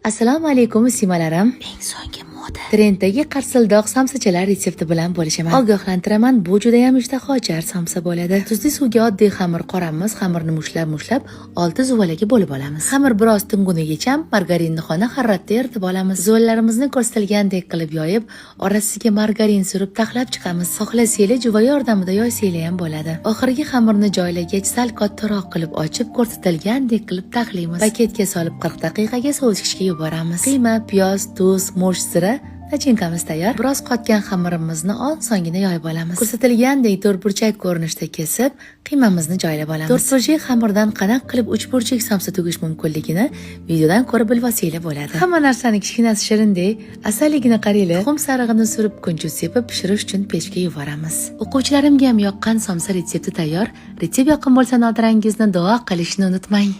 Assalomu alaykum simalarim. Eng so'nggi moda. Trenddagi qarsildoq samsachalar retsepti bilan bo'lishaman. Ogohlantiraman, bu juda ham ishtahojar samsa bo'ladi. Tuzli suvga oddiy xamir qoramiz, xamirni mushlab, olti zuvalaga bo'lib olamiz. Xamir biroz tungunigacha margarinni xona haroratda eritib olamiz. Zuvalarimizni ko'rsatilgandek qilib yoyib, orasiga margarin surib taxlab chiqamiz. Xohlasanglar juva yordamida yoysanglar ham bo'ladi. Oxirgi xamirni joylagach, sal kattaroq qilib ochib, ko'rsatilgandek qilib taxlaymiz. Paketga solib 40 daqiqaga sovitishga yuboramiz. Qiyma, piyoz, tuz, mo'sh zira nachinkamiz tayyor. Biroz qotgan xamirimizni osongina yoyib olamiz. Ko'rsatilgandek to'rtburchak ko'rinishda kesib, qiymamizni joylab olamiz. To'rtburchak xamirdan qanaqa qilib 3 burchak samsa tugish mumkinligini videodan ko'rib bilvosanglar bo'ladi. Hamma narsani kichkinasi shirindek, asalligini qaranglar. Tuxum sarig'ini surib kunjut sepib pishirish uchun pechga yuboramiz. O'quvchilarimga ham yoqqan samsa retsepti tayyor. Retsept yoqqan bo'lsa, notirangizni duo qilishni unutmang.